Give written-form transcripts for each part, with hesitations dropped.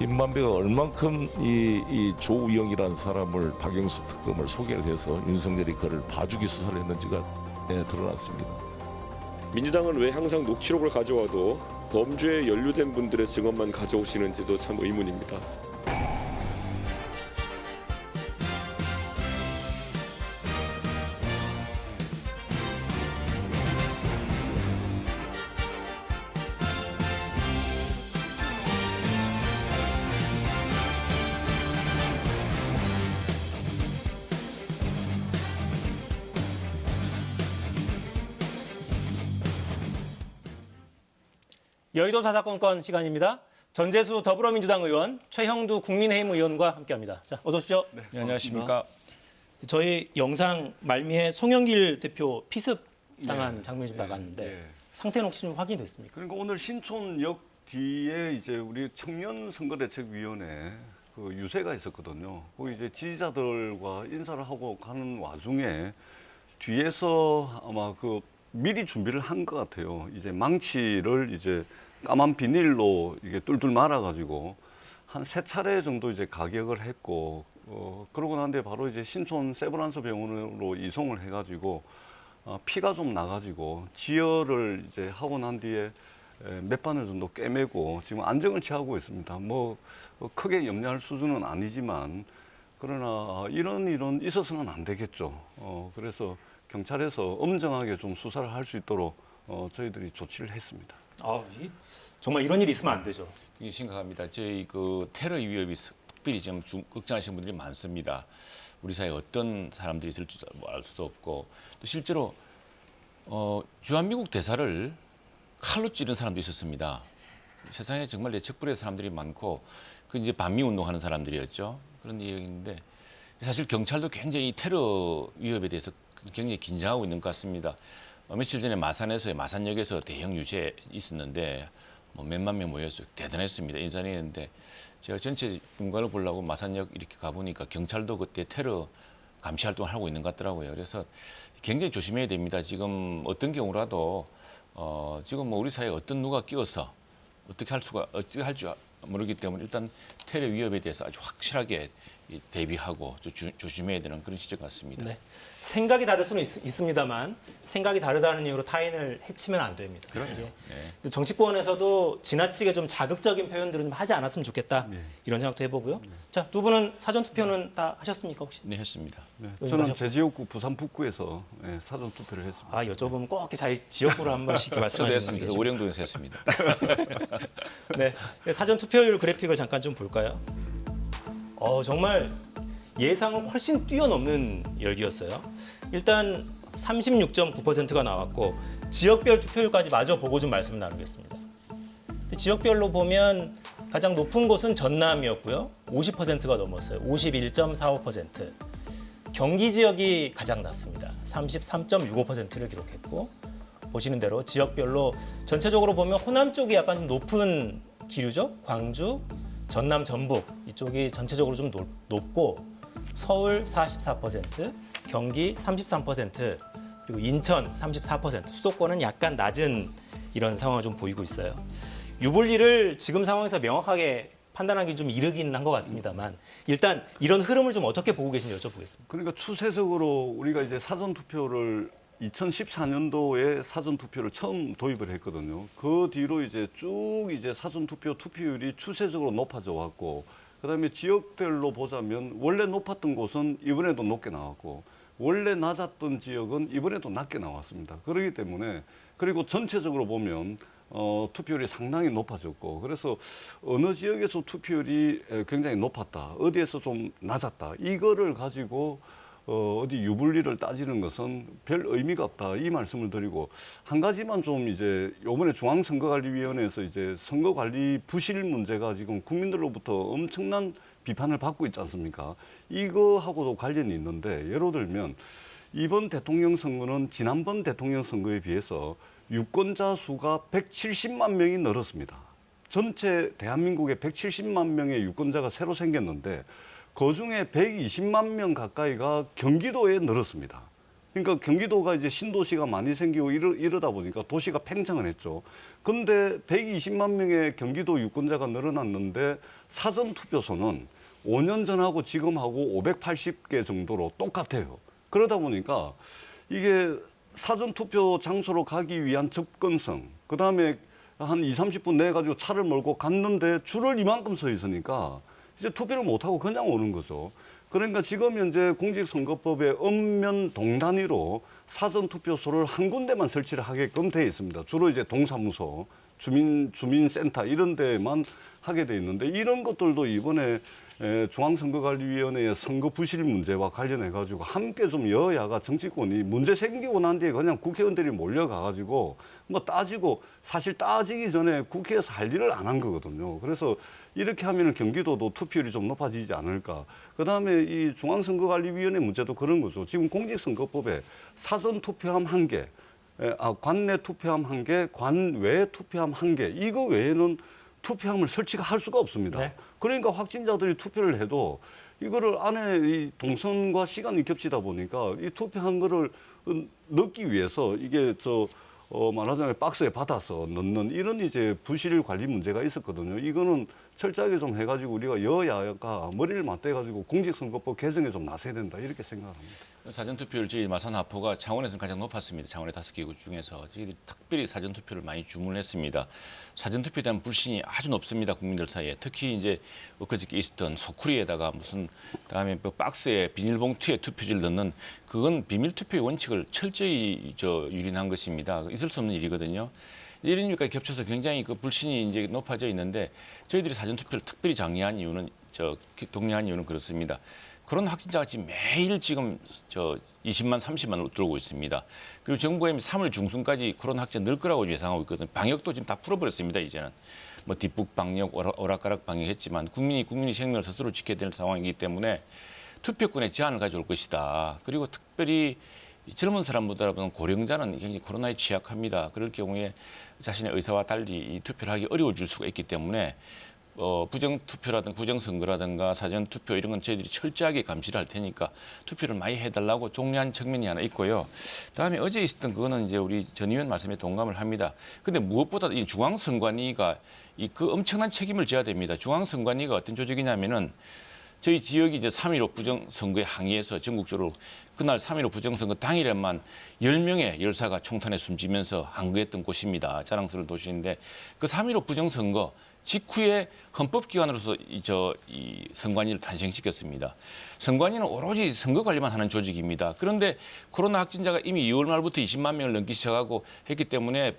김만배가 얼만큼 이 조우영이라는 사람을 박영수 특검을 소개를 해서 윤석열이 그를 봐주기 수사를 했는지가 드러났습니다. 민주당은 왜 항상 녹취록을 가져와도 범죄에 연루된 분들의 증언만 가져오시는지도 참 의문입니다. 여의도 사사건건 시간입니다. 전재수 더불어민주당 의원, 최형두 국민의힘 의원과 함께합니다. 자, 어서 오십시오. 네, 안녕하십니까. 저희 영상 말미에 송영길 대표 피습 당한 장면이 좀 나갔는데 상태는 혹시 좀 확인이 됐습니까? 그러니까 오늘 신촌역 뒤에 이제 우리 청년 선거대책위원회 그 유세가 있었거든요. 거기 이제 지지자들과 인사를 하고 가는 와중에 뒤에서 아마 그 미리 준비를 한 것 같아요. 이제 망치를 이제 까만 비닐로 이게 뚫뚫 말아가지고 한 3차례 정도 이제 가격을 했고, 그러고 난 뒤에 바로 이제 신촌 세브란스 병원으로 이송을 해가지고 피가 좀 나가지고 지혈을 이제 하고 난 뒤에 몇 바늘 정도 꿰매고 지금 안정을 취하고 있습니다. 뭐 크게 염려할 수준은 아니지만 그러나 이런 일은 있어서는 안 되겠죠. 그래서 경찰에서 엄정하게 좀 수사를 할 수 있도록 저희들이 조치를 했습니다. 정말 이런 일이 있으면 안 되죠. 굉장히 심각합니다. 저희 그 테러 위협이 특별히 지금 걱정하시는 분들이 많습니다. 우리 사회에 어떤 사람들이 있을지도 알 수도 없고 또 실제로 주한미국 대사를 칼로 찌른 사람도 있었습니다. 세상에 정말 내척불의 사람들이 많고 그 이제 반미 운동하는 사람들이었죠. 그런 얘기인데 사실 경찰도 굉장히 테러 위협에 대해서 굉장히 긴장하고 있는 것 같습니다. 며칠 전에 마산역에서 대형 유세 있었는데 뭐 몇만 명 모였어요. 대단했습니다. 인산했는데 제가 전체 분과를 보려고 마산역 이렇게 가보니까 경찰도 그때 테러 감시 활동을 하고 있는 것 같더라고요. 그래서 굉장히 조심해야 됩니다. 지금 어떤 경우라도 지금 뭐 우리 사회에 어떤 누가 끼어서 어떻게 할 줄 모르기 때문에 일단 테러 위협에 대해서 아주 확실하게 대비하고 조심해야 되는 그런 시점 같습니다. 네. 생각이 다를 수는 있습니다만 생각이 다르다는 이유로 타인을 해치면 안 됩니다. 그럼요. 네. 정치권에서도 지나치게 좀 자극적인 표현들은 좀 하지 않았으면 좋겠다. 이런 생각도 해보고요. 자, 두 분은 사전 투표는 다 하셨습니까 혹시? 네, 했습니다. 네, 저는 제 지역구 부산 북구에서 사전 투표를 했습니다. 여쭤보면 꼭 이렇게 자기 지역구를 한 번씩 저도 말씀하시는 했습니다. 거죠. 오령동에서 했습니다. 네, 사전 투표율 그래픽을 잠깐 좀 볼까요? 정말 예상을 훨씬 뛰어넘는 열기였어요. 일단 36.9%가 나왔고 지역별 투표율까지 마저 보고 좀 말씀 나누겠습니다. 지역별로 보면 가장 높은 곳은 전남이었고요. 50%가 넘었어요. 51.45%. 경기 지역이 가장 낮습니다. 33.65%를 기록했고 보시는 대로 지역별로 전체적으로 보면 호남 쪽이 약간 좀 높은 기류죠. 광주, 전남, 전북 이쪽이 전체적으로 좀 높고 서울 44%, 경기 33%, 그리고 인천 34%, 수도권은 약간 낮은 이런 상황을 좀 보이고 있어요. 유불리를 지금 상황에서 명확하게 판단하기 좀 이르긴 한 것 같습니다만 일단 이런 흐름을 좀 어떻게 보고 계신지 여쭤보겠습니다. 그러니까 추세적으로 우리가 이제 사전 투표를 2014년도에 사전 투표를 처음 도입을 했거든요. 그 뒤로 이제 쭉 이제 사전 투표율이 추세적으로 높아져 왔고, 그다음에 지역별로 보자면 원래 높았던 곳은 이번에도 높게 나왔고, 원래 낮았던 지역은 이번에도 낮게 나왔습니다. 그렇기 때문에 그리고 전체적으로 보면 투표율이 상당히 높아졌고, 그래서 어느 지역에서 투표율이 굉장히 높았다, 어디에서 좀 낮았다, 이거를 가지고 어디 유불리를 따지는 것은 별 의미가 없다, 이 말씀을 드리고, 한 가지만 좀 이제 이번에 중앙선거관리위원회에서 이제 선거관리 부실 문제가 지금 국민들로부터 엄청난 비판을 받고 있지 않습니까? 이거하고도 관련이 있는데, 예를 들면 이번 대통령 선거는 지난번 대통령 선거에 비해서 유권자 수가 170만 명이 늘었습니다. 전체 대한민국에 170만 명의 유권자가 새로 생겼는데 그중에 120만 명 가까이가 경기도에 늘었습니다. 그러니까 경기도가 이제 신도시가 많이 생기고 이러다 보니까 도시가 팽창을 했죠. 근데 120만 명의 경기도 유권자가 늘어났는데 사전 투표소는 5년 전하고 지금하고 580개 정도로 똑같아요. 그러다 보니까 이게 사전 투표 장소로 가기 위한 접근성, 그다음에 한 30분 내 가지고 차를 몰고 갔는데 줄을 이만큼 서 있으니까 이제 투표를 못 하고 그냥 오는 거죠. 그러니까 지금 현재 공직선거법에 읍면 동단위로 사전 투표소를 한 군데만 설치를 하게끔 돼 있습니다. 주로 이제 동사무소, 주민센터 이런 데만 하게 돼 있는데 이런 것들도 이번에 중앙선거관리위원회의 선거 부실 문제와 관련해 가지고 함께 좀 여야가 정치권이 문제 생기고 난 뒤에 그냥 국회의원들이 몰려가 가지고 뭐 따지고 사실 따지기 전에 국회에서 할 일을 안 한 거거든요. 그래서 이렇게 하면은 경기도도 투표율이 좀 높아지지 않을까. 그다음에 이 중앙선거관리위원회 문제도 그런 거죠. 지금 공직선거법에 사전 투표함 1개, 관내 투표함 1개, 관외 투표함 1개 이거 외에는 투표함을 설치가 할 수가 없습니다. 네. 그러니까 확진자들이 투표를 해도 이거를 안에 이 동선과 시간이 겹치다 보니까 이 투표한 거를 넣기 위해서 이게 말하자면 박스에 받아서 넣는 이런 이제 부실 관리 문제가 있었거든요. 이거는 철저하게 좀 해가지고 우리가 여야가 머리를 맞대가지고 공직선거법 개정에 좀 나서야 된다 이렇게 생각합니다. 사전투표율 저희 마산 하포가 창원에서는 가장 높았습니다. 창원의 5개구 중에서 저희들이 특별히 사전투표를 많이 주문했습니다. 사전투표에 대한 불신이 아주 높습니다. 국민들 사이에. 특히 이제 엊그저께 있었던 소쿠리에다가 무슨 그다음에 뭐 박스에 비닐봉투에 투표지를 넣는 그건 비밀투표의 원칙을 철저히 유린한 것입니다. 있을 수 없는 일이거든요. 이런 일까지 겹쳐서 굉장히 그 불신이 이제 높아져 있는데 저희들이 사전투표를 특별히 장려한 이유는 독려한 이유는 그렇습니다. 그런 확진자가 지금 매일 지금 20만, 30만으로 들어오고 있습니다. 그리고 정부가 3월 중순까지 코로나 확진자 늘 거라고 예상하고 있거든요. 방역도 지금 다 풀어버렸습니다. 이제는 뭐 뒷북 방역, 오락가락 방역했지만 국민이 생명을 스스로 지켜야 되는 상황이기 때문에 투표권에 제한을 가져올 것이다. 그리고 특별히 젊은 사람보다는 고령자는 굉장히 코로나에 취약합니다. 그럴 경우에 자신의 의사와 달리 이 투표를 하기 어려워질 수가 있기 때문에 부정투표라든가 부정선거라든가 사전투표 이런 건 저희들이 철저하게 감시를 할 테니까 투표를 많이 해달라고 독려한 측면이 하나 있고요. 그다음에 어제 있었던 그거는 이제 우리 전 의원 말씀에 동감을 합니다. 근데 무엇보다 이 중앙선관위가 그 엄청난 책임을 져야 됩니다. 중앙선관위가 어떤 조직이냐면은 저희 지역이 이제 3.15 부정선거에 항의해서 전국적으로 그날 3.15 부정선거 당일에만 10명의 열사가 총탄에 숨지면서 항거했던 곳입니다. 자랑스러운 도시인데 그 3.15 부정선거 직후에 헌법기관으로서 이 선관위를 탄생시켰습니다. 선관위는 오로지 선거 관리만 하는 조직입니다. 그런데 코로나 확진자가 이미 2월 말부터 20만 명을 넘기 시작하고 했기 때문에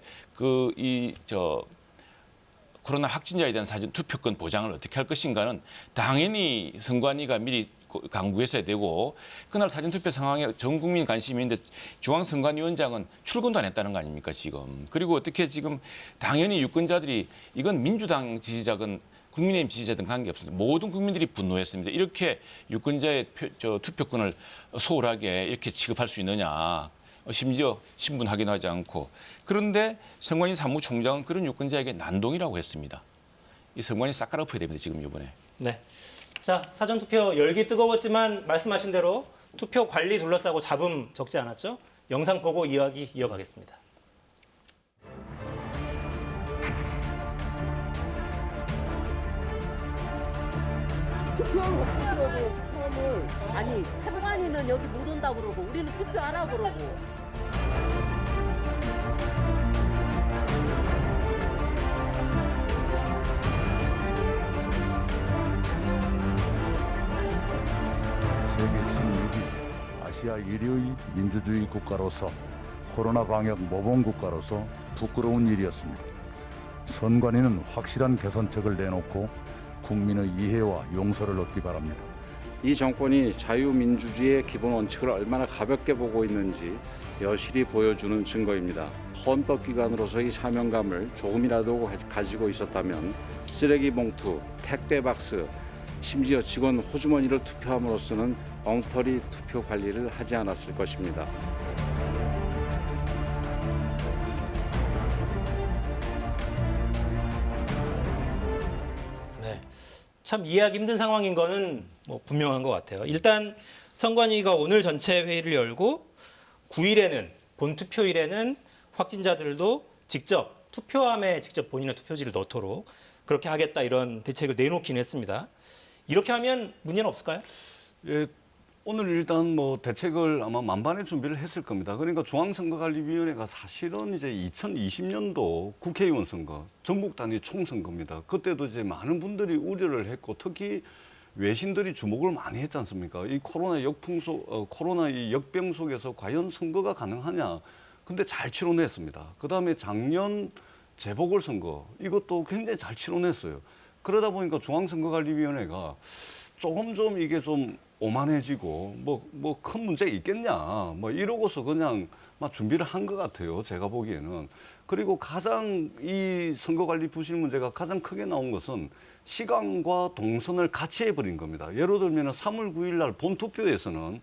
코로나 확진자에 대한 사전 투표권 보장을 어떻게 할 것인가는 당연히 선관위가 미리 강구했어야 되고 그날 사전투표 상황에 전 국민 관심이 있는데 중앙선관위원장은 출근도 안 했다는 거 아닙니까 지금. 그리고 어떻게 지금 당연히 유권자들이 이건 민주당 지지자건 국민의힘 지지자든 관계없습니다. 모든 국민들이 분노했습니다. 이렇게 유권자의 투표권을 소홀하게 이렇게 취급할 수 있느냐. 심지어 신분 확인하지 않고. 그런데 선관위 사무총장은 그런 유권자에게 난동이라고 했습니다. 이 선관위 싹 갈아엎어야 됩니다. 지금 이번에. 네. 자, 사전투표 열기 뜨거웠지만 말씀하신 대로 투표 관리 둘러싸고 잡음 적지 않았죠? 영상 보고 이야기 이어가겠습니다. 아니 선관위는 여기 못 온다고 그러고 우리는 투표 안 하고 그러고 세계 16위 아시아 1위의 민주주의 국가로서 코로나 방역 모범 국가로서 부끄러운 일이었습니다. 선관위는 확실한 개선책을 내놓고 국민의 이해와 용서를 얻기 바랍니다. 이 정권이 자유민주주의의 기본 원칙을 얼마나 가볍게 보고 있는지 여실히 보여주는 증거입니다. 헌법기관으로서의 사명감을 조금이라도 가지고 있었다면 쓰레기 봉투, 택배 박스, 심지어 직원 호주머니를 투표함으로써는 엉터리 투표 관리를 하지 않았을 것입니다. 네. 참 이해하기 힘든 상황인 거는 뭐 분명한 것 같아요. 일단 선관위가 오늘 전체 회의를 열고 9일에는 본 투표일에는 확진자들도 직접 투표함에 직접 본인의 투표지를 넣도록 그렇게 하겠다 이런 대책을 내놓긴 했습니다. 이렇게 하면 문제는 없을까요? 예, 오늘 일단 뭐 대책을 아마 만반의 준비를 했을 겁니다. 그러니까 중앙선거관리위원회가 사실은 이제 2020년도 국회의원 선거, 전국 단위 총선거입니다. 그때도 이제 많은 분들이 우려를 했고 특히 외신들이 주목을 많이 했지 않습니까? 이 코로나 이 역병 속에서 과연 선거가 가능하냐? 근데 잘 치러냈습니다. 그다음에 작년 재보궐선거 이것도 굉장히 잘 치러냈어요. 그러다 보니까 중앙선거관리위원회가 조금 좀 이게 좀 오만해지고 뭐 큰 문제가 있겠냐 뭐 이러고서 그냥 막 준비를 한 것 같아요. 제가 보기에는. 그리고 가장 이 선거관리 부실 문제가 가장 크게 나온 것은 시간과 동선을 같이 해버린 겁니다. 예를 들면 3월 9일 날 본투표에서는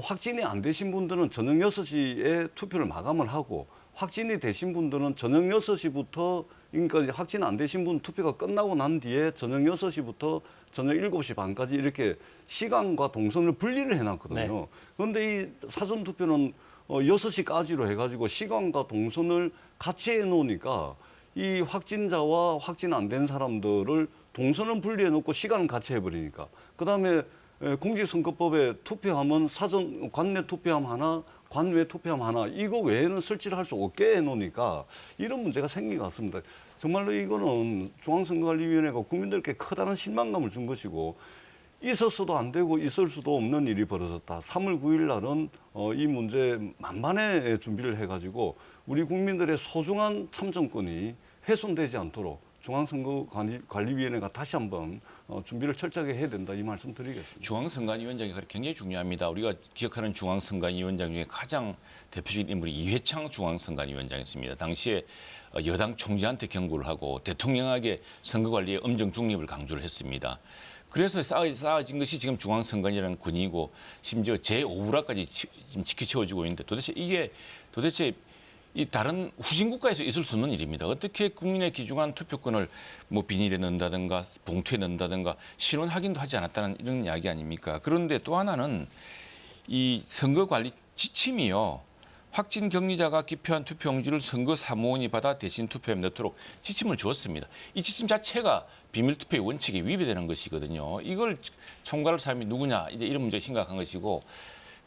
확진이 안 되신 분들은 저녁 6시에 투표를 마감을 하고 확진이 되신 분들은 저녁 6시부터 그러니까 이제 확진 안 되신 분 투표가 끝나고 난 뒤에 저녁 6시부터 저녁 7시 반까지 이렇게 시간과 동선을 분리를 해놨거든요. 네. 그런데 이 사전투표는 6시까지로 해가지고 시간과 동선을 같이 해놓으니까 이 확진자와 확진 안 된 사람들을 동선은 분리해놓고 시간은 같이 해버리니까 그다음에 공직선거법에 투표함은 사전 관내 투표함 하나, 관외 투표함 하나 이거 외에는 설치를 할 수 없게 해놓으니까 이런 문제가 생긴 것 같습니다. 정말로 이거는 중앙선거관리위원회가 국민들께 커다란 실망감을 준 것이고 있었어도 안 되고 있을 수도 없는 일이 벌어졌다. 3월 9일 날은 이 문제 만반의 준비를 해가지고 우리 국민들의 소중한 참정권이 훼손되지 않도록 중앙선거관리위원회가 다시 한번 준비를 철저하게 해야 된다 이 말씀 드리겠습니다. 중앙선관위원장이 굉장히 중요합니다. 우리가 기억하는 중앙선관위원장 중에 가장 대표적인 인물이 이회창 중앙선관위원장이었습니다. 당시에 여당 총재한테 경고를 하고 대통령에게 선거관리의 엄정 중립을 강조를 했습니다. 그래서 쌓아진 것이 지금 중앙선관위라는 군이고 심지어 제5부라까지 지금 지켜지고 있는데 도대체 이 다른 후진 국가에서 있을 수 없는 일입니다. 어떻게 국민의 귀중한 투표권을 뭐 비닐에 넣는다든가 봉투에 넣는다든가 신원 확인도 하지 않았다는 이런 이야기 아닙니까? 그런데 또 하나는 이 선거관리 지침이요. 확진 격리자가 기표한 투표용지를 선거 사무원이 받아 대신 투표함에 넣도록 지침을 주었습니다. 이 지침 자체가 비밀투표의 원칙에 위배되는 것이거든요. 이걸 총괄할 사람이 누구냐 이제 이런 문제가 심각한 것이고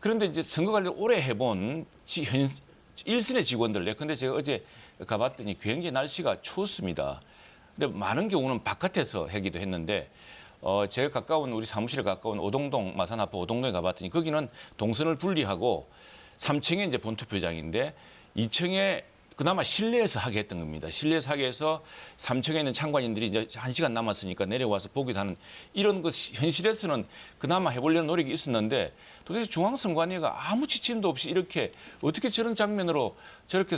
그런데 이제 선거관리를 오래 해본 일선의 직원들, 근데 제가 어제 가봤더니 굉장히 날씨가 추웠습니다. 근데 많은 경우는 바깥에서 하기도 했는데, 제가 가까운 우리 사무실에 가까운 오동동 마산 앞 오동동에 가봤더니 거기는 동선을 분리하고 3층에 이제 본투표장인데 2층에 그나마 실내에서 하게 했던 겁니다. 실내에서 하게 해서 3층에 있는 참관인들이 이제 1시간 남았으니까 내려와서 보기도 하는 이런 것 현실에서는 그나마 해보려는 노력이 있었는데 도대체 중앙선관위가 아무 지침도 없이 이렇게 어떻게 저런 장면으로 저렇게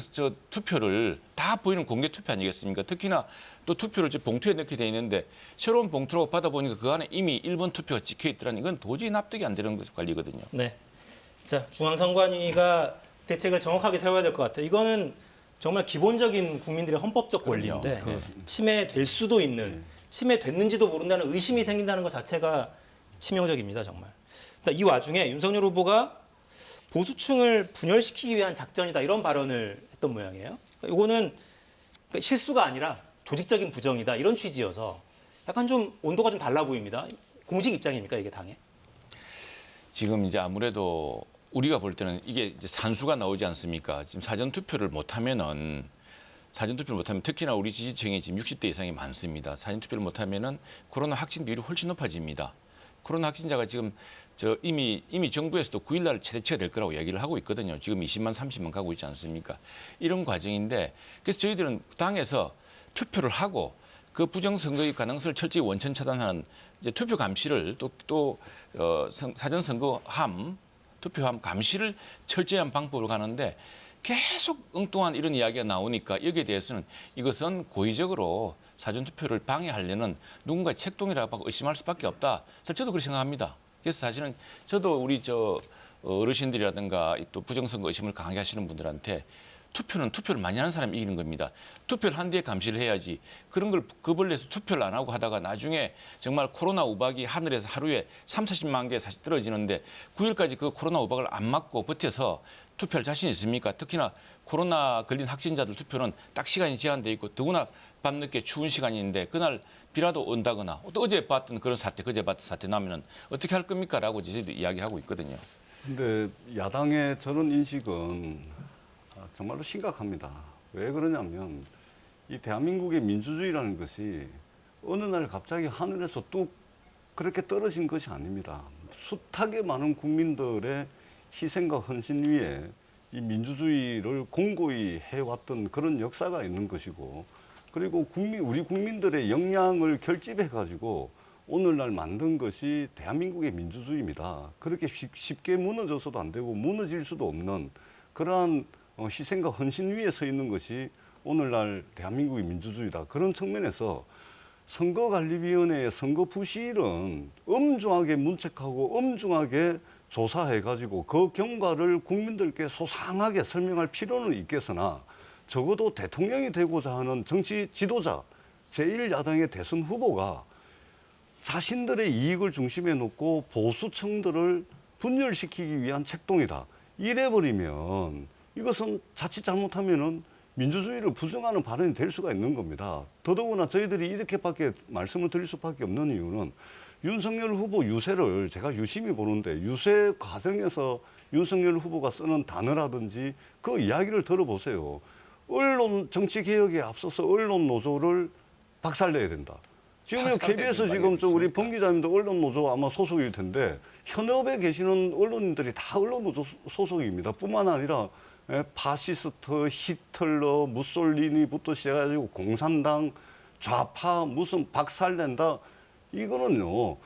투표를 다 보이는 공개 투표 아니겠습니까? 특히나 또 투표를 봉투에 넣게 돼 있는데 새로운 봉투로 받아보니까 그 안에 이미 1번 투표가 찍혀 있더라니 이건 도저히 납득이 안 되는 관리거든요. 네. 자, 중앙선관위가 대책을 정확하게 세워야 될 것 같아요. 이거는 정말 기본적인 국민들의 헌법적 권리인데 침해될 수도 있는, 침해됐는지도 모른다는 의심이 생긴다는 것 자체가 치명적입니다, 정말. 이 와중에 윤석열 후보가 보수층을 분열시키기 위한 작전이다 이런 발언을 했던 모양이에요. 이거는 실수가 아니라 조직적인 부정이다 이런 취지여서 약간 좀 온도가 좀 달라 보입니다. 공식 입장입니까 이게 당에? 지금 이제 아무래도 우리가 볼 때는 이게 이제 산수가 나오지 않습니까? 지금 사전 투표를 못하면 특히나 우리 지지층이 지금 60대 이상이 많습니다. 사전 투표를 못하면은 코로나 확진 비율이 훨씬 높아집니다. 코로나 확진자가 지금 이미 정부에서도 9일날 최대치가 될 거라고 얘기를 하고 있거든요. 지금 20만, 30만 가고 있지 않습니까? 이런 과정인데 그래서 저희들은 당에서 투표를 하고 그 부정선거의 가능성을 철저히 원천 차단하는 이제 투표 감시를 사전 선거함 투표함 감시를 철저한 방법으로 가는데 계속 엉뚱한 이런 이야기가 나오니까 여기에 대해서는 이것은 고의적으로 사전투표를 방해하려는 누군가의 책동이라고 의심할 수밖에 없다. 저도 그렇게 생각합니다. 그래서 사실은 저도 우리 어르신들이라든가 또 부정선거 의심을 강하게 하시는 분들한테 투표를 많이 하는 사람이 이기는 겁니다. 투표를 한 뒤에 감시를 해야지. 그런 걸 겁을 내서 투표를 안 하고 하다가 나중에 정말 코로나 우박이 하늘에서 하루에 30, 40만 개 사실 떨어지는데 9일까지 그 코로나 우박을 안 맞고 버텨서 투표할 자신 있습니까? 특히나 코로나 걸린 확진자들 투표는 딱 시간이 제한돼 있고 더구나 밤늦게 추운 시간인데 그날 비라도 온다거나 또 어제 봤던 그런 사태, 그제 봤던 사태 나면은 어떻게 할 겁니까? 라고 저희들이 이야기하고 있거든요. 근데 야당의 저런 인식은 정말로 심각합니다. 왜 그러냐면 이 대한민국의 민주주의라는 것이 어느 날 갑자기 하늘에서 뚝 그렇게 떨어진 것이 아닙니다. 숱하게 많은 국민들의 희생과 헌신 위에 이 민주주의를 공고히 해왔던 그런 역사가 있는 것이고, 그리고 우리 국민들의 역량을 결집해가지고 오늘날 만든 것이 대한민국의 민주주의입니다. 그렇게 쉽게 무너져서도 안 되고 무너질 수도 없는 그러한 희생과 헌신 위에 서 있는 것이 오늘날 대한민국의 민주주의다. 그런 측면에서 선거관리위원회의 선거 부실은 엄중하게 문책하고 엄중하게 조사해가지고 그 경과를 국민들께 소상하게 설명할 필요는 있겠으나 적어도 대통령이 되고자 하는 정치 지도자, 제1야당의 대선 후보가 자신들의 이익을 중심에 놓고 보수층들을 분열시키기 위한 책동이다. 이래버리면 이것은 자칫 잘못하면은 민주주의를 부정하는 발언이 될 수가 있는 겁니다. 더더구나 저희들이 이렇게밖에 말씀을 드릴 수밖에 없는 이유는 윤석열 후보 유세를 제가 유심히 보는데 유세 과정에서 윤석열 후보가 쓰는 단어라든지 그 이야기를 들어보세요. 언론 정치 개혁에 앞서서 언론 노조를 박살내야 된다. 지금 KBS 지금 우리 본 기자님도 언론 노조 아마 소속일 텐데 현업에 계시는 언론인들이 다 언론 노조 소속입니다. 뿐만 아니라 파시스트, 히틀러, 무솔리니부터 시작해가지고 공산당, 좌파, 무슨 박살낸다. 이거는요,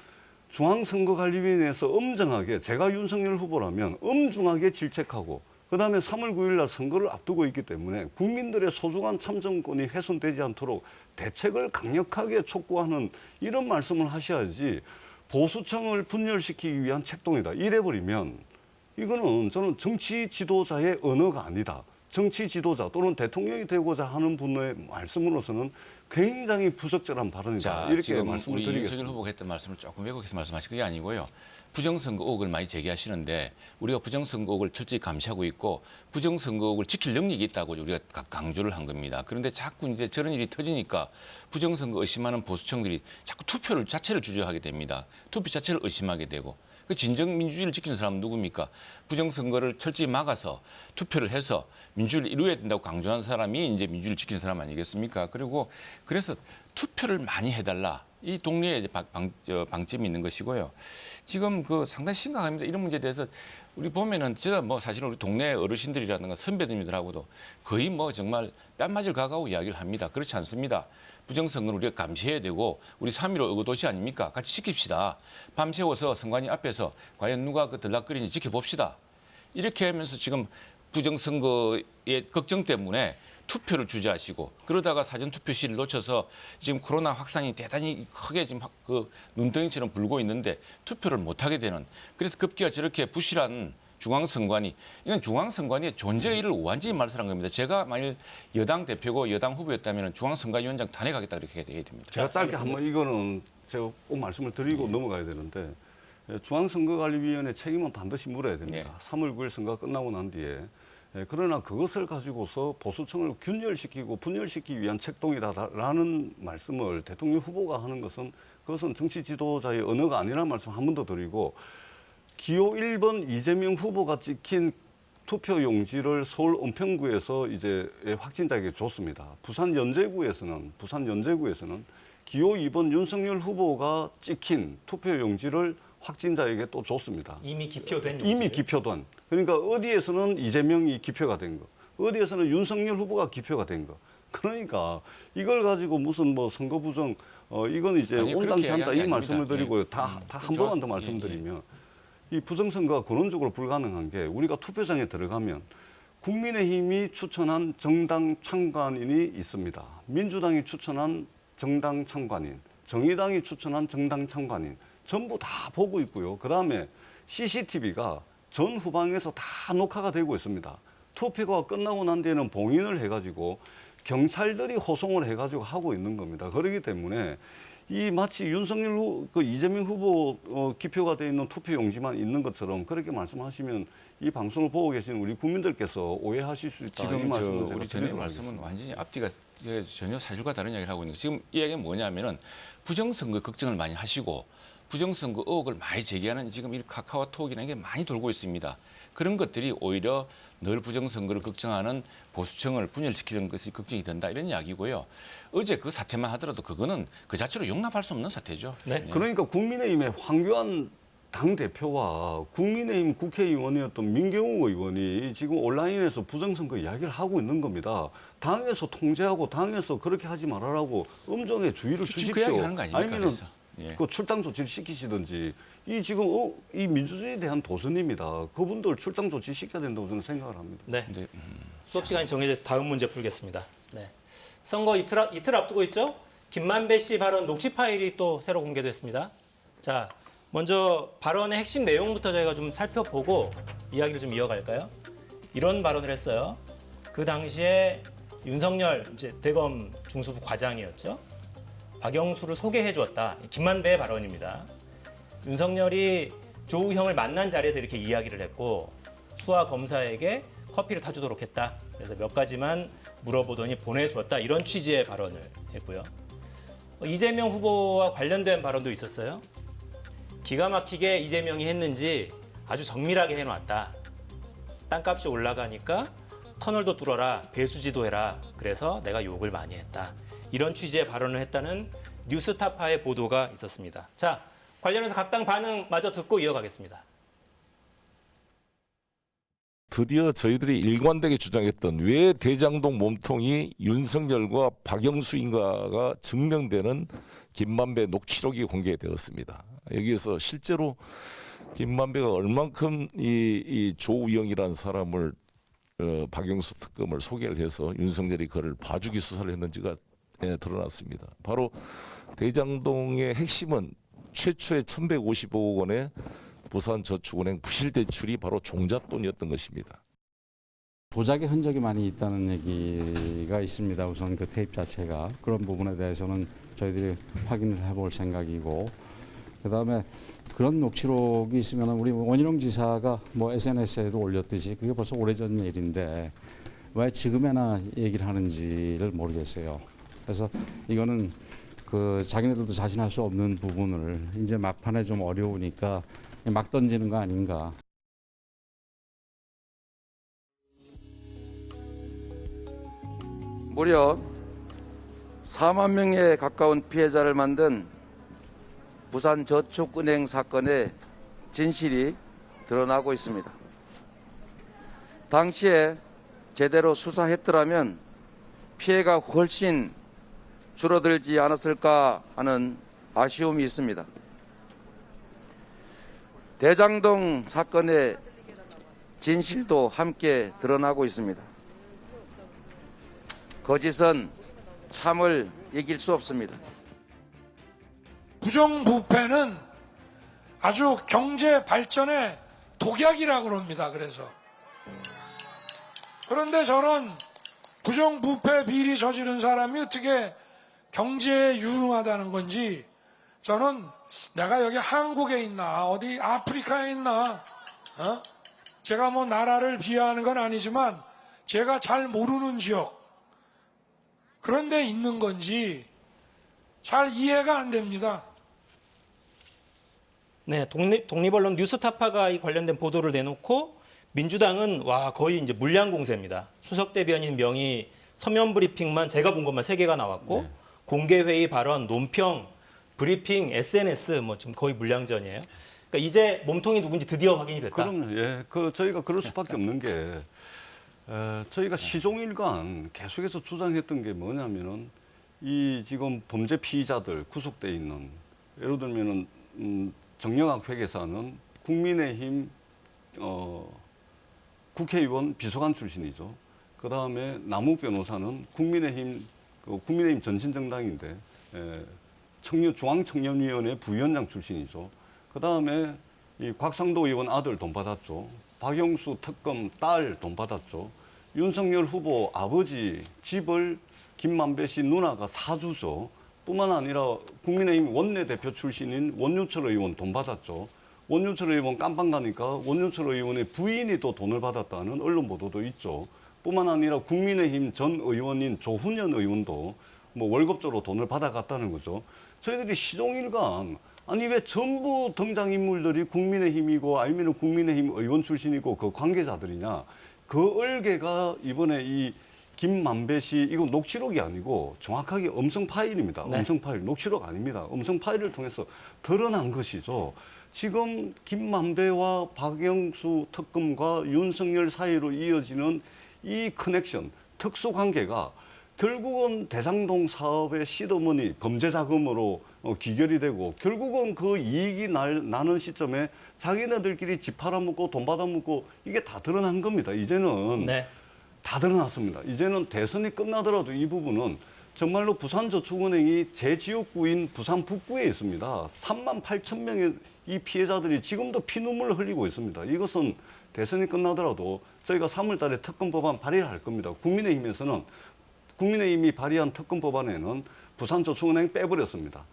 중앙선거관리위원회에서 엄정하게, 제가 윤석열 후보라면 엄중하게 질책하고, 그 다음에 3월 9일 날 선거를 앞두고 있기 때문에 국민들의 소중한 참정권이 훼손되지 않도록 대책을 강력하게 촉구하는 이런 말씀을 하셔야지 보수층을 분열시키기 위한 책동이다. 이래버리면 이거는 저는 정치 지도자의 언어가 아니다. 정치 지도자 또는 대통령이 되고자 하는 분의 말씀으로서는 굉장히 부적절한 발언이다. 자, 이렇게 지금 말씀을 우리 드리겠습니다. 윤석열 후보가 했던 말씀을 조금 왜곡해서 말씀하신 게 아니고요. 부정선거 의혹을 많이 제기하시는데 우리가 부정선거 의혹을 철저히 감시하고 있고 부정선거 의혹을 지킬 능력이 있다고 우리가 강조를 한 겁니다. 그런데 자꾸 이제 저런 일이 터지니까 부정선거 의심하는 보수층들이 자꾸 투표를 자체를 주저하게 됩니다. 투표 자체를 의심하게 되고. 그 진정 민주주의를 지키는 사람은 누굽니까? 부정선거를 철저히 막아서 투표를 해서 민주주의를 이루어야 된다고 강조하는 사람이 이제 민주주의를 지키는 사람 아니겠습니까? 그리고 그래서 투표를 많이 해달라. 이 동네에 이제 방점이 있는 것이고요. 지금 그 상당히 심각합니다. 이런 문제에 대해서 우리 보면은 제가 뭐 사실은 우리 동네 어르신들이라든가 선배님들하고도 거의 뭐 정말 뺨 맞을 가까워 이야기를 합니다. 그렇지 않습니다. 부정선거는 우리가 감시해야 되고 우리 3.15 의거도시 아닙니까? 같이 지킵시다. 밤새워서 선관위 앞에서 과연 누가 그 들락거리는지 지켜봅시다. 이렇게 하면서 지금 부정선거의 걱정 때문에 투표를 주저하시고 그러다가 사전투표시를 놓쳐서 지금 코로나 확산이 대단히 크게 지금 그 눈덩이처럼 불고 있는데 투표를 못하게 되는, 그래서 급기야 저렇게 부실한 중앙선관위, 이건 중앙선관위의 존재의를 완전히 말살한 겁니다. 제가 만일 여당 대표고 여당 후보였다면 중앙선관위원장 탄핵하겠다 이렇게 해야 됩니다. 제가 짧게 한번 이거는 제가 꼭 말씀을 드리고 넘어가야 되는데 중앙선거관리위원회 책임은 반드시 물어야 됩니다. 3월 9일 선거가 끝나고 난 뒤에 그러나 그것을 가지고서 보수층을 균열시키고 분열시키기 위한 책동이라는 말씀을 대통령 후보가 하는 것은 그것은 정치 지도자의 언어가 아니라는 말씀 한 번 더 드리고, 기호 1번 이재명 후보가 찍힌 투표 용지를 서울 은평구에서 이제 확진자에게 줬습니다. 부산 연제구에서는 기호 2번 윤석열 후보가 찍힌 투표 용지를 확진자에게 또 줬습니다. 이미 기표된 이미 기표된. 그러니까 어디에서는 이재명이 기표가 된 거, 어디에서는 윤석열 후보가 기표가 된 거. 그러니까 이걸 가지고 무슨 뭐 선거 부정, 이건 이제 아니, 온당치 않다 이 아닙니다. 말씀을 드리고요. 다 한 번만 더 말씀드리면 이 부정선거가 근원적으로 불가능한 게 우리가 투표장에 들어가면 국민의힘이 추천한 정당 참관인이 있습니다. 민주당이 추천한 정당 참관인, 정의당이 추천한 정당 참관인 전부 다 보고 있고요. 그다음에 CCTV가 전 후방에서 다 녹화가 되고 있습니다. 투표가 끝나고 난 뒤에는 봉인을 해가지고 경찰들이 호송을 해가지고 하고 있는 겁니다. 그렇기 때문에 이 마치 윤석열 이재명 후보 기표가 되어 있는 투표 용지만 있는 것처럼 그렇게 말씀하시면 이 방송을 보고 계신 우리 국민들께서 오해하실 수 있다. 이 지금 저 말씀을 제가 우리 전의 드리도록 말씀은 하겠습니다. 완전히 앞뒤가 전혀 사실과 다른 이야기를 하고 있는 거예요. 지금 이 이야기는 뭐냐면은 부정선거 걱정을 많이 하시고 부정선거 의혹을 많이 제기하는 지금 이 카카오톡이라는 게 많이 돌고 있습니다. 그런 것들이 오히려 늘 부정선거를 걱정하는 보수층을 분열시키는 것이 걱정이 된다 이런 이야기고요. 어제 그 사태만 하더라도 그거는 그 자체로 용납할 수 없는 사태죠. 네. 그러니까 국민의힘의 황교안 당대표와 국민의힘 국회의원이었던 민경욱 의원이 지금 온라인에서 부정선거 이야기를 하고 있는 겁니다. 당에서 통제하고 당에서 그렇게 하지 말아라고 음정의 주의를 그 주십시오. 이야기 하는 거 아닙니까? 아니면 그래서. 예. 그 출당 조치를 시키시든지 이 지금 이 민주주의에 대한 도전입니다. 그분들 출당 조치 시켜야 된다고 저는 생각을 합니다. 네. 근데 수업 시간이 정해져서 다음 문제 풀겠습니다. 네. 선거 이틀 앞두고 있죠? 김만배 씨 발언 녹취 파일이 또 새로 공개됐습니다. 자, 먼저 발언의 핵심 내용부터 저희가 좀 살펴보고 이야기를 좀 이어갈까요? 이런 발언을 했어요. 그 당시에 윤석열 이제 대검 중수부 과장이었죠. 박영수를 소개해 주었다. 김만배의 발언입니다. 윤석열이 조우형을 만난 자리에서 이렇게 이야기를 했고 수하 검사에게 커피를 타주도록 했다. 그래서 몇 가지만 물어보더니 보내주었다. 이런 취지의 발언을 했고요. 이재명 후보와 관련된 발언도 있었어요. 기가 막히게 이재명이 했는지 아주 정밀하게 해놨다. 땅값이 올라가니까 터널도 뚫어라, 배수지도 해라. 그래서 내가 욕을 많이 했다. 이런 취지의 발언을 했다는 뉴스타파의 보도가 있었습니다. 자, 관련해서 각 당 반응 마저 듣고 이어가겠습니다. 드디어 저희들이 일관되게 주장했던 왜 대장동 몸통이 윤석열과 박영수인가가 증명되는 김만배 녹취록이 공개되었습니다. 여기에서 실제로 김만배가 얼만큼 이 조우영이라는 사람을 박영수 특검을 소개를 해서 윤석열이 그를 봐주기 수사를 했는지가 드러났습니다. 바로 대장동의 핵심은 최초의 1,155억 원의 부산저축은행 부실대출이 바로 종잣돈이었던 것입니다. 조작의 흔적이 많이 있다는 얘기가 있습니다. 우선 그 테이프 자체가 그런 부분에 대해서는 저희들이 확인을 해볼 생각이고, 그다음에 그런 녹취록이 있으면 우리 원희룡 지사가 뭐 SNS에도 올렸듯이 그게 벌써 오래전 일인데 왜 지금에나 얘기를 하는지를 모르겠어요. 그래서 이거는 그 자기네들도 자신할 수 없는 부분을 이제 막판에 좀 어려우니까 막 던지는 거 아닌가. 무려 4만 명에 가까운 피해자를 만든 부산저축은행 사건의 진실이 드러나고 있습니다. 당시에 제대로 수사했더라면 피해가 훨씬 줄어들지 않았을까 하는 아쉬움이 있습니다. 대장동 사건의 진실도 함께 드러나고 있습니다. 거짓은 참을 이길 수 없습니다. 부정부패는 아주 경제 발전의 독약이라고 그럽니다. 그런데 저는 부정부패 비리 저지른 사람이 어떻게 경제에 유능하다는 건지, 저는 내가 여기 한국에 있나 어디 아프리카에 있나, 제가 뭐 나라를 비하하는 건 아니지만 제가 잘 모르는 지역 그런 데 있는 건지 잘 이해가 안 됩니다. 네, 독립언론 뉴스타파가 이 관련된 보도를 내놓고 민주당은 거의 이제 물량 공세입니다. 수석 대변인 명의 서면 브리핑만 제가 본 것만 3개가 나왔고 네. 공개 회의 발언, 논평, 브리핑, SNS 뭐 지금 거의 물량전이에요. 그러니까 이제 몸통이 누군지 드디어 확인이 됐다. 그럼요. 예, 저희가 그럴 수밖에 없는 게 저희가 시종일관 계속해서 주장했던 게 뭐냐면은 이 지금 범죄 피의자들 구속돼 있는, 예를 들면은 정영학 회계사는 국민의힘 국회의원 비서관 출신이죠. 그 다음에 남욱 변호사는 국민의힘 전신정당인데 중앙청년위원회 부위원장 출신이죠. 그 다음에 이 곽상도 의원 아들 돈 받았죠. 박영수 특검 딸 돈 받았죠. 윤석열 후보 아버지 집을 김만배 씨 누나가 사주죠. 뿐만 아니라 국민의힘 원내대표 출신인 원유철 의원 돈 받았죠. 원윤철 의원 깜빵 가니까 원윤철 의원의 부인이 또 돈을 받았다는 언론 보도도 있죠. 뿐만 아니라 국민의힘 전 의원인 조훈현 의원도 뭐 월급조로 돈을 받아갔다는 거죠. 저희들이 시종일관 아니 왜 전부 등장인물들이 국민의힘이고 아니면 국민의힘 의원 출신이고 그 관계자들이냐. 그 얼개가 이번에 이 김만배 씨 이거 녹취록이 아니고 정확하게 음성 파일입니다. 네. 음성 파일, 녹취록 아닙니다. 음성 파일을 통해서 드러난 것이죠. 지금 김만배와 박영수 특검과 윤석열 사이로 이어지는 이 커넥션, 특수관계가 결국은 대장동 사업의 시드머니, 범죄 자금으로 귀결이 되고 결국은 그 이익이 나는 시점에 자기네들끼리 집 팔아먹고 돈 받아먹고 이게 다 드러난 겁니다. 이제는 네. 다 드러났습니다. 이제는 대선이 끝나더라도 이 부분은 정말로 부산저축은행이 제 지역구인 부산 북구에 있습니다. 3만 8천 명의 이 피해자들이 지금도 피눈물을 흘리고 있습니다. 이것은 대선이 끝나더라도 저희가 3월 달에 특검 법안 발의를 할 겁니다. 국민의힘에서는 국민의힘이 발의한 특검 법안에는 부산저축은행 빼버렸습니다.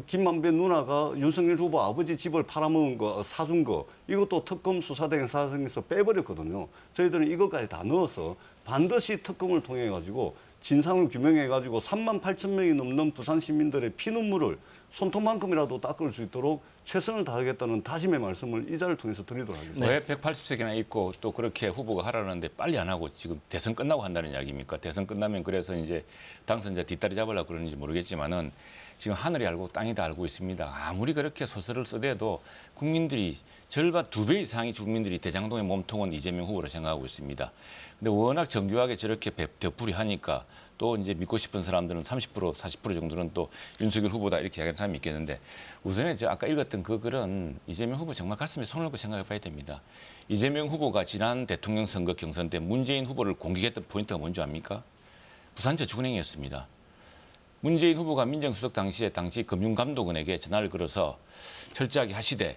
김만배 누나가 윤석열 후보 아버지 집을 팔아먹은 거, 사준 거, 이것도 특검 수사대 사정에서 빼버렸거든요. 저희들은 이것까지 다 넣어서 반드시 특검을 통해 가지고 진상을 규명해 가지고 3만 8천 명이 넘는 부산 시민들의 피눈물을 손톱만큼이라도 닦을 수 있도록 최선을 다하겠다는 다짐의 말씀을 이 자리를 통해서 드리도록 하겠습니다. 왜 180석이나 있고 또 그렇게 후보가 하라는데 빨리 안 하고 지금 대선 끝나고 한다는 이야기입니까? 대선 끝나면 그래서 이제 당선자 뒷다리 잡으려고 그러는지 모르겠지만은 지금 하늘이 알고 땅이 다 알고 있습니다. 아무리 그렇게 소설을 쓰대도 국민들이 절반 2배 이상의 국민들이 대장동의 몸통은 이재명 후보로 생각하고 있습니다. 근데 워낙 정교하게 저렇게 되풀이 하니까 또 이제 믿고 싶은 사람들은 30%, 40% 정도는 또 윤석열 후보다 이렇게 이야기하는 사람이 있겠는데 우선에 저 아까 읽었던 그 글은 이재명 후보 정말 가슴에 손을 얹고 생각해 봐야 됩니다. 이재명 후보가 지난 대통령 선거 경선 때 문재인 후보를 공격했던 포인트가 뭔지 압니까? 부산저축은행이었습니다. 문재인 후보가 민정수석 당시 금융감독원에게 전화를 걸어서 철저하게 하시되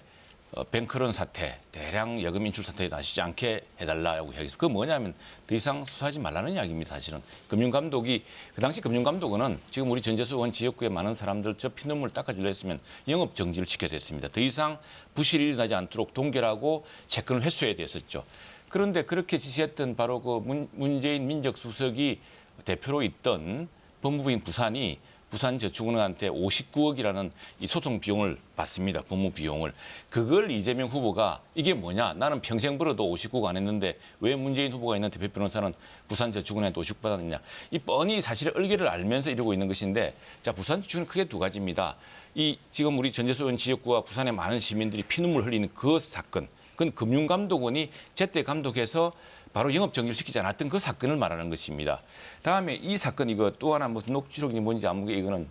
뱅크런 사태, 대량 여금 인출 사태에 나시지 않게 해달라고 이야기했어요. 그거 뭐냐면 더 이상 수사하지 말라는 이야기입니다. 사실은 금융감독이 그 당시 금융감독원은 지금 우리 전재수 의원 지역구에 많은 사람들 저 피눈물 닦아주려 했으면 영업 정지를 시켜야 됐습니다. 더 이상 부실이 일어나지 않도록 동결하고 채권을 회수해야 됐었죠. 그런데 그렇게 지시했던 바로 그 문재인 민정수석이 대표로 있던 법무부인 부산이 부산저축은행한테 59억이라는 이 소송 비용을 받습니다. 법무 비용을. 그걸 이재명 후보가 이게 뭐냐. 나는 평생 벌어도 59억 안 했는데 왜 문재인 후보가 있는 대표 변호사는 부산저축은행한테 59억 받았느냐. 이 뻔히 사실의 얼개를 알면서 이러고 있는 것인데 자 부산저축은행 크게 두 가지입니다. 이 지금 우리 전재수 의원 지역구와 부산의 많은 시민들이 피눈물 흘리는 그 사건. 그건 금융감독원이 제때 감독해서 바로 영업정지를 시키지 않았던 그 사건을 말하는 것입니다. 다음에 이 사건 이거 또 하나 무슨 녹취록이 뭔지 아무게 이거는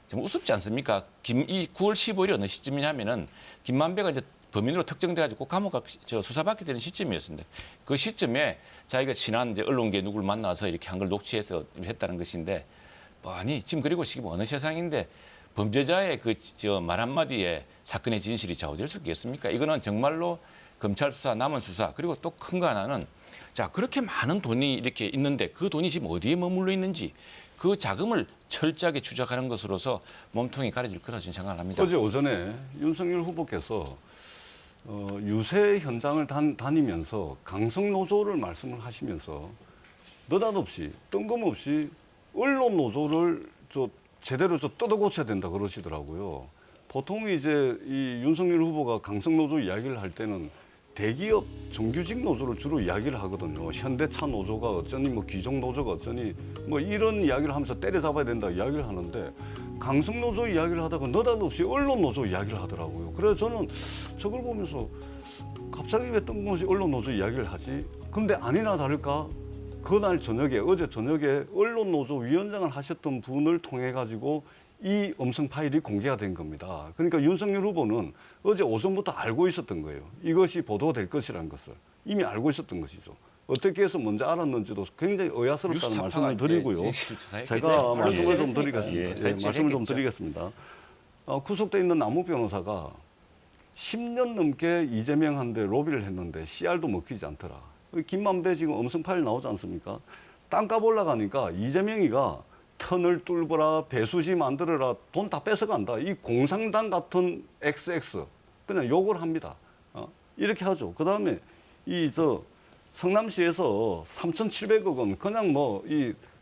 좀 우습지 않습니까? 이 9월 15일이 어느 시점이냐면은 김만배가 이제 범인으로 특정돼가지고 감옥 수사받게 되는 시점이었습니다. 그 시점에 자기가 친한 이제 언론계 누구를 만나서 이렇게 한 걸 녹취해서 했다는 것인데 아니 지금 그리고 지금 어느 세상인데 범죄자의 그 말 한마디에 사건의 진실이 좌우될 수 있겠습니까? 이거는 정말로 검찰 수사, 남은 수사 그리고 또 큰 거 하나는 자 그렇게 많은 돈이 이렇게 있는데 그 돈이 지금 어디에 머물러 있는지 그 자금을 철저하게 추적하는 것으로서 몸통이 가려질 거라 저는 생각을 합니다. 어제 오전에 윤석열 후보께서 유세 현장을 다니면서 강성노조를 말씀을 하시면서 느닷없이 뜬금없이 언론 노조를 제대로 뜯어고쳐야 된다 그러시더라고요. 보통 이제 이 윤석열 후보가 강성노조 이야기를 할 때는 대기업 정규직 노조를 주로 이야기를 하거든요. 현대차 노조가 어쩌니 뭐 귀족 노조가 어쩌니 뭐 이런 이야기를 하면서 때려잡아야 된다 이야기를 하는데 강성노조 이야기를 하다가 느닷없이 언론 노조 이야기를 하더라고요. 그래서 저는 저걸 보면서 갑자기 왜 뜬금없이 언론 노조 이야기를 하지? 근데 아니나 다를까 그날 저녁에 어제 저녁에 언론 노조 위원장을 하셨던 분을 통해 가지고 이 음성 파일이 공개가 된 겁니다. 그러니까 윤석열 후보는 어제 오전부터 알고 있었던 거예요. 이것이 보도될 것이라는 것을 이미 알고 있었던 것이죠. 어떻게 해서 먼저 알았는지도 굉장히 의아스럽다는 말씀을 드리고요. 제가 말씀을 좀 드리겠습니다. 말씀을 좀 드리겠습니다. 구속돼 있는 남욱 변호사가 10년 넘게 이재명한테 로비를 했는데 CR도 먹히지 않더라. 김만배 지금 음성 파일 나오지 않습니까? 땅값 올라가니까 이재명이가 터널 뚫어라, 배수지 만들어라, 돈 다 뺏어간다. 이 공산당 같은 XX, 그냥 욕을 합니다. 이렇게 하죠. 그다음에 성남시에서 3,700억 원 그냥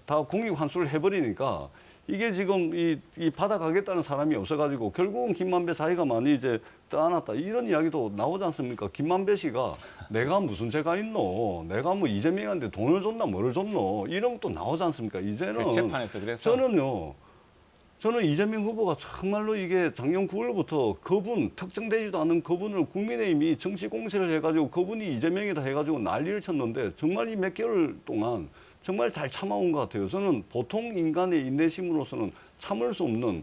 다 공익 환수를 해버리니까 이게 지금 이 받아가겠다는 사람이 없어가지고 결국은 김만배 사이가 많이 이제 떠안았다 이런 이야기도 나오지 않습니까? 김만배 씨가 내가 무슨 죄가 있노? 내가 뭐 이재명한테 돈을 줬나 뭐를 줬노? 이런 것도 나오지 않습니까? 이제는 재판에서 그래서 저는 이재명 후보가 정말로 이게 작년 9월부터 특정되지도 않은 그분을 국민의힘이 정치 공세를 해가지고 그분이 이재명이다 해가지고 난리를 쳤는데 정말 이 몇 개월 동안 정말 잘 참아온 것 같아요. 저는 보통 인간의 인내심으로서는 참을 수 없는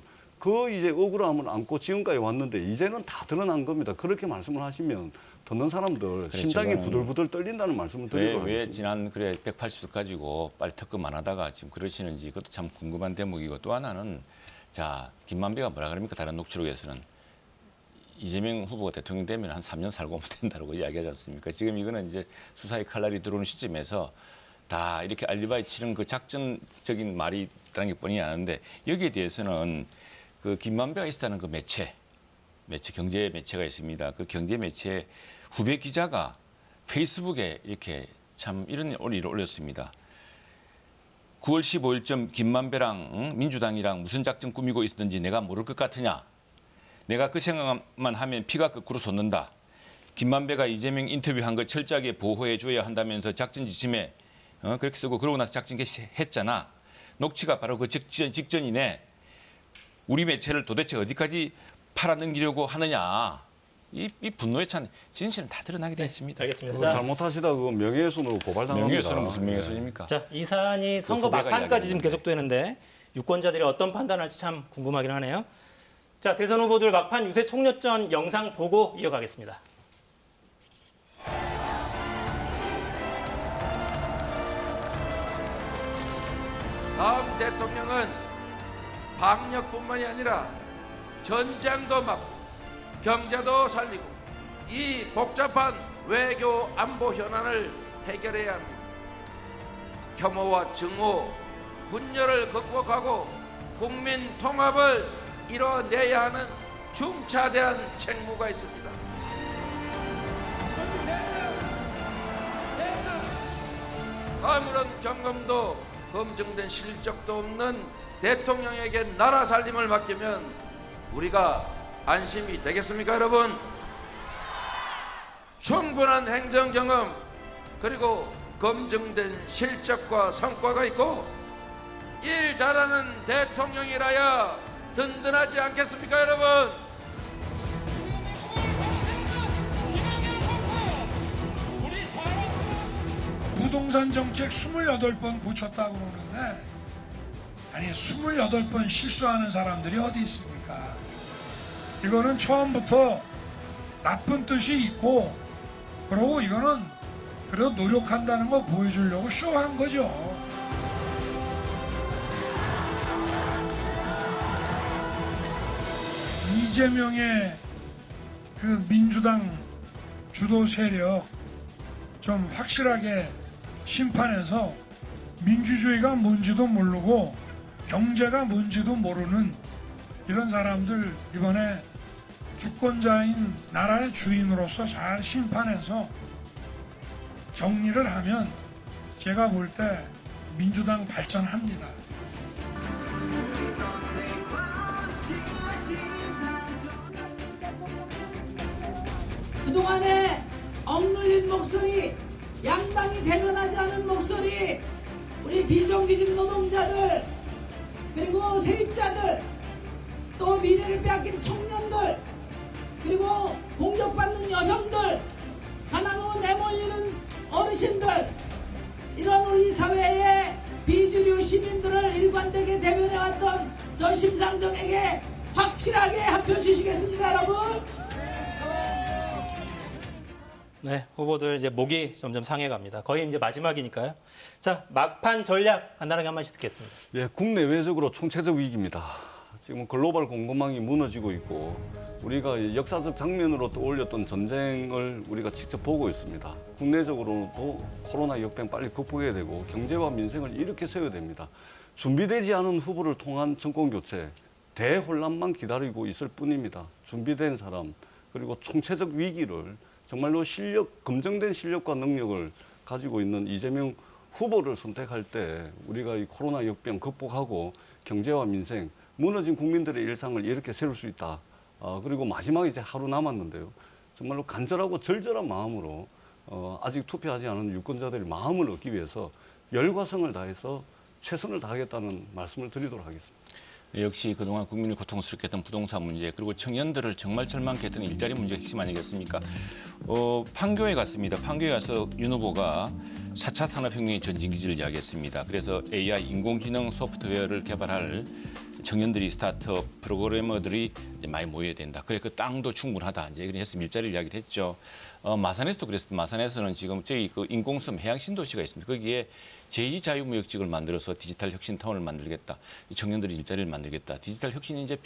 이제 억울함을 안고 지금까지 왔는데 이제는 다 드러난 겁니다. 그렇게 말씀을 하시면 듣는 사람들 심장이 부들부들 떨린다는 말씀을 드리고 왜 지난 180석 가지고 빨리 특검 안 하다가 지금 그러시는지 그것도 참 궁금한 대목이고 또 하나는 김만배가 뭐라 그럽니까? 다른 녹취록에서는 이재명 후보가 대통령 되면 한 3년 살고 오면 된다고 이야기하지 않습니까? 지금 이거는 이제 수사의 칼날이 들어오는 시점에서 다 이렇게 알리바이 치는 그 작전적인 말이 있다는 게 뻔히 아는데 여기에 대해서는 그 김만배가 있었다는 그 매체 경제 매체가 있습니다. 그 경제 매체 후배 기자가 페이스북에 이렇게 참 이런 올리를 올렸습니다. 9월 15일쯤 김만배랑 민주당이랑 무슨 작전 꾸미고 있었는지 내가 모를 것 같으냐. 내가 그 생각만 하면 피가 거꾸로 솟는다. 김만배가 이재명 인터뷰한 거 철저하게 보호해 줘야 한다면서 작전 지침에 그렇게 쓰고 그러고 나서 작전 개시했잖아. 녹취가 바로 그 직전이네. 우리 매체를 도대체 어디까지 팔아넘기려고 하느냐. 이 분노의 찬 진실은 다 드러나게 됐습니다. 알겠습니다. 잘못하시다 그 명예훼손으로 고발당합니다. 명예훼손은 무슨 명예훼손입니까? 자, 이 사안이 선거 후배가 막판까지 지금 이야기하는데. 계속되는데 유권자들이 어떤 판단할지 참 궁금하긴 하네요. 자, 대선 후보들 막판 유세 총력전 영상 보고 이어가겠습니다. 다음 대통령은 방역뿐만이 아니라 전쟁도 막고 경제도 살리고 이 복잡한 외교 안보 현안을 해결해야 합니다. 혐오와 증오, 분열을 극복하고 국민 통합을 이뤄내야 하는 중차대한 책무가 있습니다. 아무런 경험도 검증된 실적도 없는 대통령에게 나라 살림을 맡기면 우리가 안심이 되겠습니까, 여러분? 충분한 행정 경험 그리고 검증된 실적과 성과가 있고 일 잘하는 대통령이라야 든든하지 않겠습니까, 여러분? 부동산 정책 28번 고쳤다고 그러는데 아니 28번 실수하는 사람들이 어디 있습니까? 이거는 처음부터 나쁜 뜻이 있고 그리고 이거는 그래도 노력한다는 거 보여주려고 쇼한 거죠. 이재명의 그 민주당 주도 세력 좀 확실하게 심판해서 민주주의가 뭔지도 모르고 경제가 뭔지도 모르는 이런 사람들 이번에 주권자인 나라의 주인으로서 잘 심판해서 정리를 하면 제가 볼 때 민주당 발전합니다. 그동안에 억눌린 목소리, 양당이 대변하지 않은 목소리, 우리 비정규직 노동자들, 그리고 세입자들, 또 미래를 빼앗긴 청년들, 그리고 공격받는 여성들, 가난으로 내몰리는 어르신들, 이런 우리 사회의 비주류 시민들을 일관되게 대변해왔던 저 심상정에게 확실하게 한 표 주시겠습니다, 여러분? 네, 후보들 이제 목이 점점 상해갑니다. 거의 이제 마지막이니까요. 자, 막판 전략 간단하게 한 말씩 듣겠습니다. 예, 국내외적으로 총체적 위기입니다. 지금 글로벌 공급망이 무너지고 있고 우리가 역사적 장면으로 떠올렸던 전쟁을 우리가 직접 보고 있습니다. 국내적으로도 코로나 역병 빨리 극복해야 되고 경제와 민생을 이렇게 세워야 됩니다. 준비되지 않은 후보를 통한 정권 교체, 대혼란만 기다리고 있을 뿐입니다. 준비된 사람, 그리고 총체적 위기를 정말로 검증된 실력과 능력을 가지고 있는 이재명 후보를 선택할 때 우리가 이 코로나 역병 극복하고 경제와 민생, 무너진 국민들의 일상을 이렇게 세울 수 있다. 그리고 마지막에 이제 하루 남았는데요. 정말로 간절하고 절절한 마음으로 아직 투표하지 않은 유권자들의 마음을 얻기 위해서 열과 성을 다해서 최선을 다하겠다는 말씀을 드리도록 하겠습니다. 역시 그동안 국민을 고통스럽게 했던 부동산 문제, 그리고 청년들을 정말 절망케 했던 일자리 문제가 핵심 아니겠습니까? 판교에 갔습니다. 판교에 가서 윤 후보가 4차 산업혁명의 전진기지를 이야기했습니다. 그래서 AI, 인공지능 소프트웨어를 개발할 청년들이, 스타트업 프로그래머들이 많이 모여야 된다. 그래 그 땅도 충분하다. 이제 이런 해서 일자리를 이야기를 했죠. 마산에서도 그랬습니다. 마산에서는 지금 저희 그 인공섬 해양 신도시가 있습니다. 거기에 제2자유무역지구를 만들어서 디지털 혁신타운을 만들겠다. 청년들이 일자리를 만들겠다. 디지털 혁신이 이제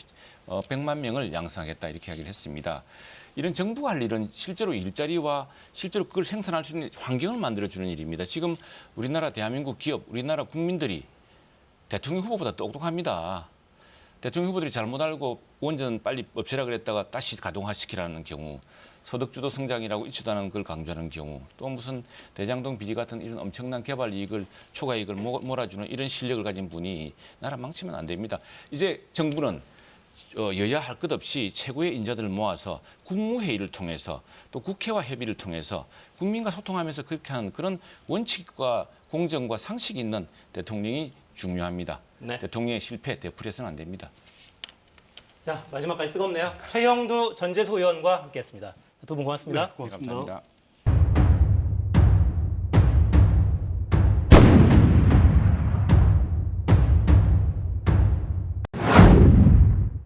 100만 명을 양성하겠다. 이렇게 이야기를 했습니다. 이런 정부가 할 일은 실제로 일자리와 실제로 그걸 생산할 수 있는 환경을 만들어주는 일입니다. 지금 우리나라 대한민국 기업, 우리나라 국민들이 대통령 후보보다 똑똑합니다. 대통령 후보들이 잘못 알고 원전 빨리 없애라 그랬다가 다시 가동화시키라는 경우, 소득주도 성장이라고 잊지도 않은 걸 강조하는 경우, 또 무슨 대장동 비리 같은 이런 엄청난 개발 이익을, 초과 이익을 몰아주는 이런 실력을 가진 분이 나라 망치면 안 됩니다. 이제 정부는 여야 할 것 없이 최고의 인자들을 모아서 국무회의를 통해서 또 국회와 협의를 통해서 국민과 소통하면서 그렇게 하는 그런 원칙과 공정과 상식이 있는 대통령이 중요합니다. 네. 대통령의 실패, 되풀이해서는 안 됩니다. 자, 마지막까지 뜨겁네요. 최형두 전재수 의원과 함께했습니다. 두 분 고맙습니다. 고맙습니다. 감사합니다.